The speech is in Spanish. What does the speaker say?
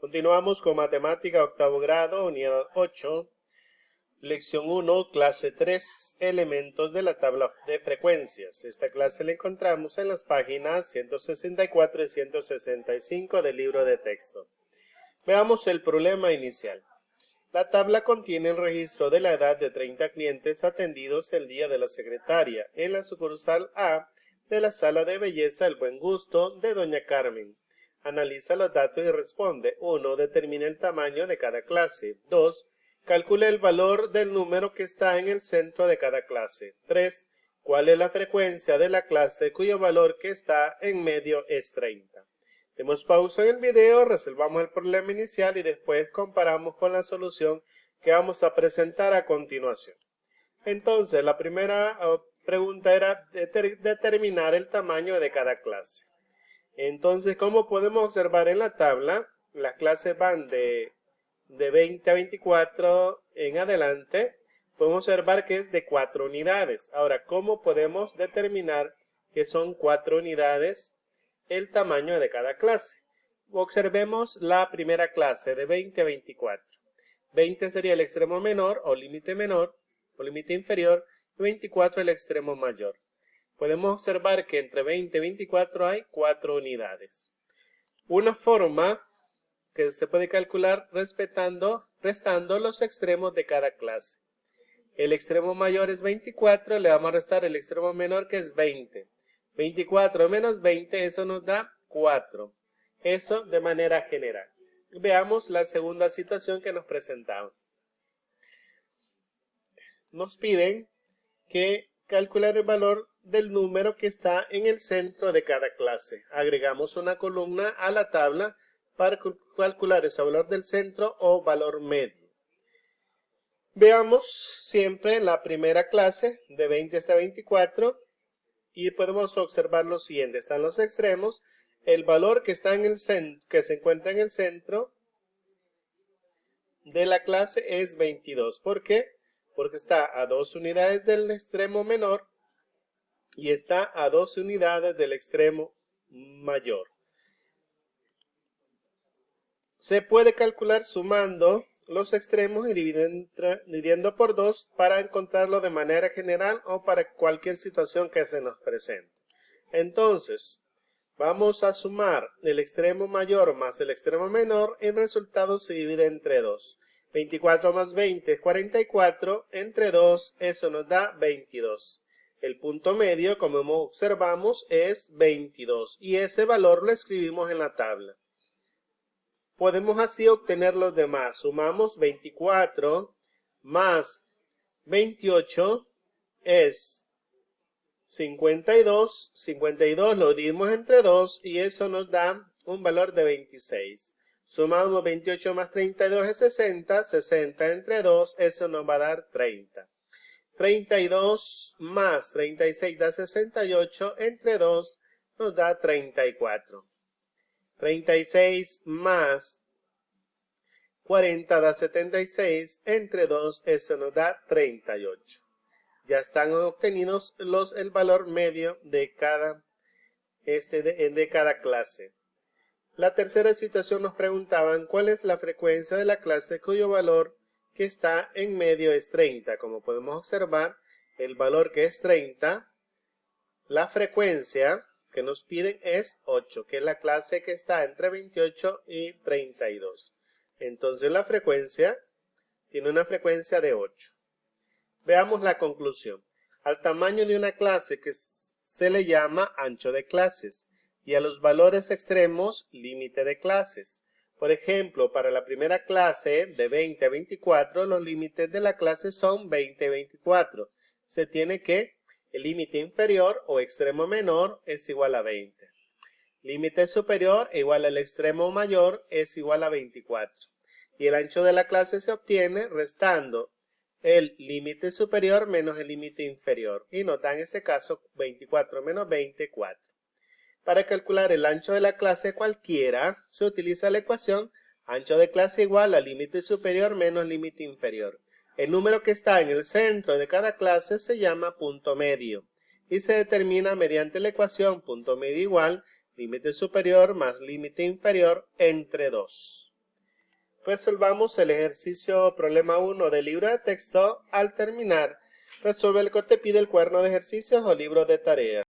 Continuamos con Matemática, octavo grado, unidad 8, lección 1, clase 3, elementos de la tabla de frecuencias. Esta clase la encontramos en las páginas 164 y 165 del libro de texto. Veamos el problema inicial. La tabla contiene el registro de la edad de 30 clientes atendidos el día de la secretaria en la sucursal A de la Sala de Belleza El Buen Gusto de Doña Carmen. Analiza los datos y responde. 1. Determina el tamaño de cada clase. 2. Calcula el valor del número que está en el centro de cada clase. 3. ¿Cuál es la frecuencia de la clase cuyo valor que está en medio es 30? Demos pausa en el video, resolvamos el problema inicial y después comparamos con la solución que vamos a presentar a continuación. Entonces, la primera pregunta era determinar el tamaño de cada clase. Entonces, como podemos observar en la tabla, las clases van de 20 a 24 en adelante. Podemos observar que es de 4 unidades. Ahora, ¿cómo podemos determinar que son 4 unidades el tamaño de cada clase? Observemos la primera clase de 20 a 24. 20 sería el extremo menor o límite inferior, y 24 el extremo mayor. Podemos observar que entre 20 y 24 hay 4 unidades. Una forma que se puede calcular restando los extremos de cada clase. El extremo mayor es 24, le vamos a restar el extremo menor que es 20. 24 menos 20, eso nos da 4. Eso de manera general. Veamos la segunda situación que nos presentaban. Nos piden que calcular el valor del número que está en el centro de cada clase. Agregamos una columna a la tabla para calcular ese valor del centro o valor medio. Veamos siempre la primera clase de 20 hasta 24 y podemos observar lo siguiente. Están los extremos. El valor que está en el centro, que se encuentra en el centro de la clase es 22. ¿Por qué? Porque está a 2 unidades del extremo menor y está a 2 unidades del extremo mayor. Se puede calcular sumando los extremos y dividiendo por 2 para encontrarlo de manera general o para cualquier situación que se nos presente. Entonces, vamos a sumar el extremo mayor más el extremo menor y el resultado se divide entre 2. 24 más 20 es 44, entre 2 eso nos da 22. El punto medio, como observamos, es 22 y ese valor lo escribimos en la tabla. Podemos así obtener los demás. Sumamos 24 más 28 es 52. 52 lo dividimos entre 2 y eso nos da un valor de 26. Sumamos 28 más 32 es 60. 60 entre 2, eso nos va a dar 30. 32 más 36 da 68. Entre 2 nos da 34. 36 más 40 da 76, entre 2 eso nos da 38. Ya están obtenidos el valor medio de cada clase. La tercera situación nos preguntaban cuál es la frecuencia de la clase cuyo valor que está en medio es 30. Como podemos observar, el valor que es 30, la frecuencia que nos piden es 8, que es la clase que está entre 28 y 32. Entonces la frecuencia tiene una frecuencia de 8. Veamos la conclusión. Al tamaño de una clase que se le llama ancho de clases y a los valores extremos límite de clases. Por ejemplo, para la primera clase de 20 a 24, los límites de la clase son 20 y 24. Se tiene que el límite inferior o extremo menor es igual a 20. Límite superior igual al extremo mayor es igual a 24. Y el ancho de la clase se obtiene restando el límite superior menos el límite inferior. Y nos da en este caso 24 menos 24. Para calcular el ancho de la clase cualquiera, se utiliza la ecuación ancho de clase igual a límite superior menos límite inferior. El número que está en el centro de cada clase se llama punto medio y se determina mediante la ecuación punto medio igual límite superior más límite inferior entre 2. Resolvamos el ejercicio problema 1 del libro de texto. Al terminar, resuelve el que te pide el cuaderno de ejercicios o libro de tarea.